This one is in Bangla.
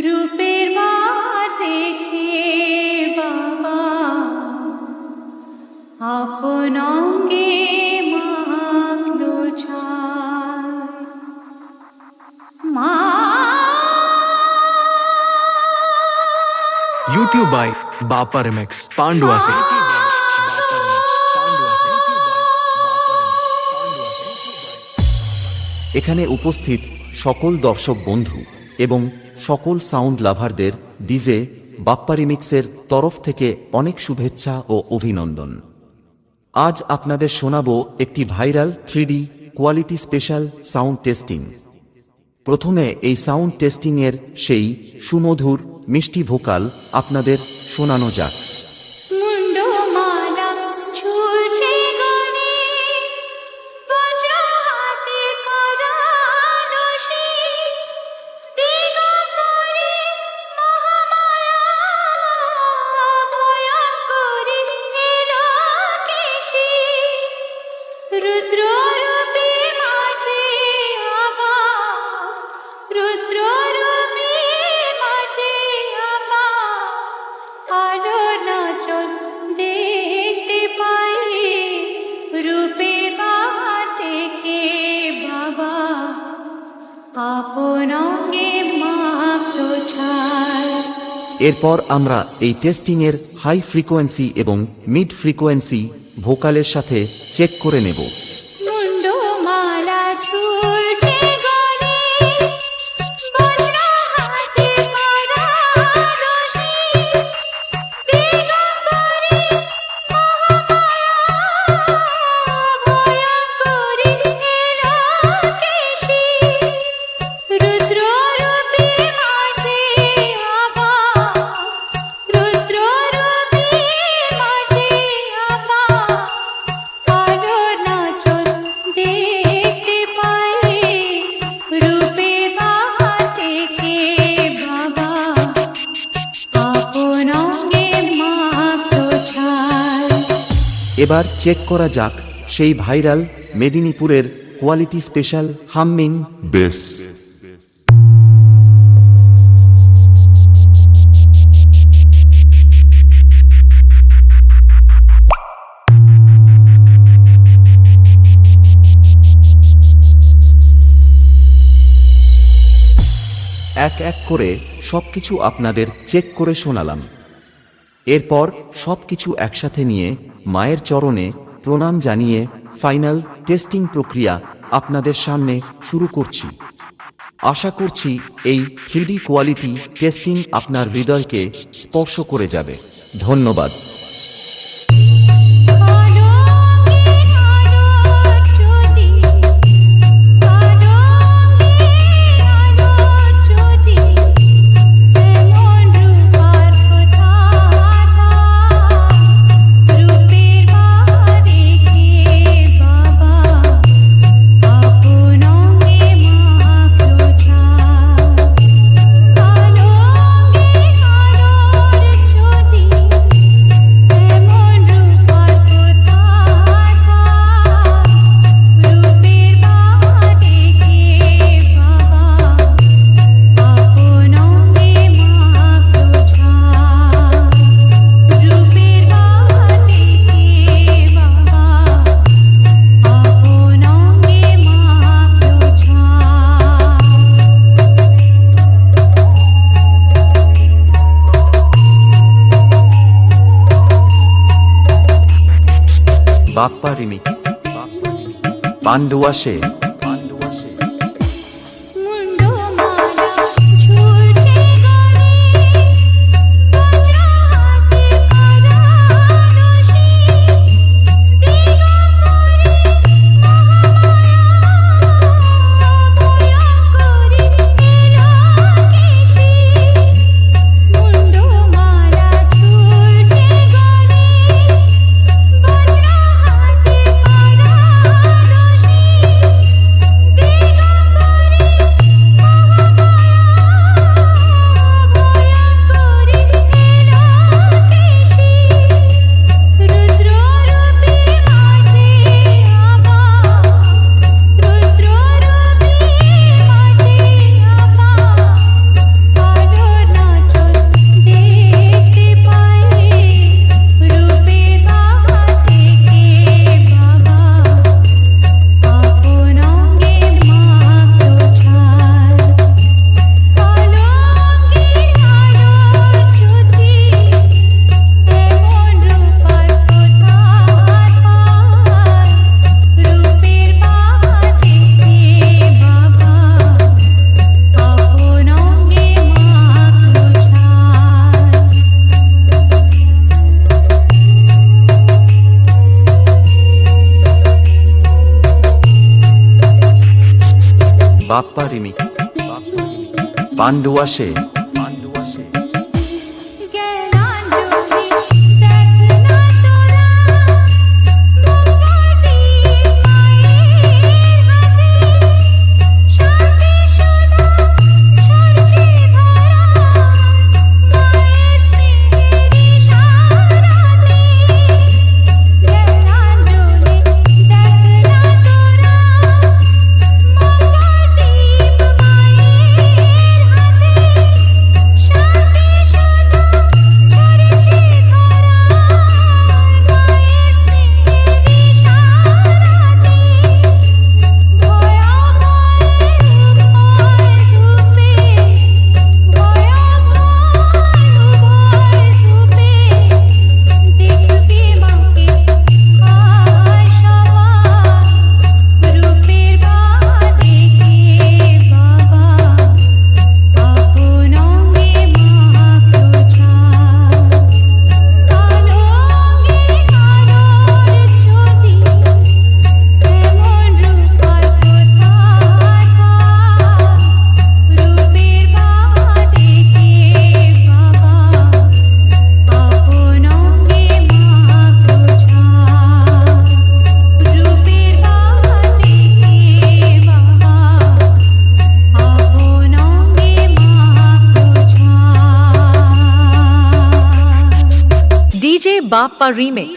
রূপের মাঝে বাবা আপন অঙ্গে মাখলো ছায় মা। YouTube by Bapa Remix Pandua se এখানে উপস্থিত সকল দর্শক বন্ধু এবং সকল সাউন্ড লাভারদের ডিজে বাপ্পা রিমিক্সের তরফ থেকে অনেক শুভেচ্ছা ও অভিনন্দন। আজ আপনাদের শোনাবো একটি viral 3D quality special sound testing. প্রথমে এই সাউন্ড টেস্টিংয়ের সেই সুমধুর মিষ্টি ভোকাল আপনাদের শোনানো যাক। এরপর আমরা এই টেস্টিংয়ের হাই ফ্রিকোয়েন্সি এবং মিড ফ্রিকোয়েন্সি ভোকালের সাথে চেক করে নেব। এবার চেক করা যাক সেই ভাইরাল মেদিনীপুরের কোয়ালিটি স্পেশাল হামিং বেস। এক এক করে সবকিছু আপনাদের চেক করে শোনালাম। এরপর সবকিছু একসাথে নিয়ে মায়ের চরণে প্রণাম জানিয়ে ফাইনাল টেস্টিং প্রক্রিয়া আপনাদের সামনে শুরু করছি। আশা করছি এই 3D কোয়ালিটি টেস্টিং আপনার হৃদয়কে স্পর্শ করে যাবে। ধন্যবাদ। বাপ্পা রিমিক্স পান্ডুয়া সে। Para বাপ্পা রিমিক্স পান্ডু আসে জ্ঞানাঞ্জলি দেখ না তোরা মুক্তি মায়ের হাতে শান্তি সুধা ঝরছে ধারা মায়ের স্নেহের ইশারাতে জ্ঞানাঞ্জলি দেখ না তোরা মঙ্গলদীপ মায়ের হাতে শান্তি সুধা ঝরছে ধারা মায়ের স্নেহের ইশারাতে দেখবি মাকে আয় সবার রূপের বাঁধে বাবা আপন অঙ্গে মাখো ছাপ কালঙ্গে কারোর যদি এমন রূপার কথা রূপের বাঁধে বাবা আপন অঙ্গে মাখো ছাপ রূপের বাঁধে বাবা আপন অঙ্গে মাখো ছাপ DJ Bappa Remix.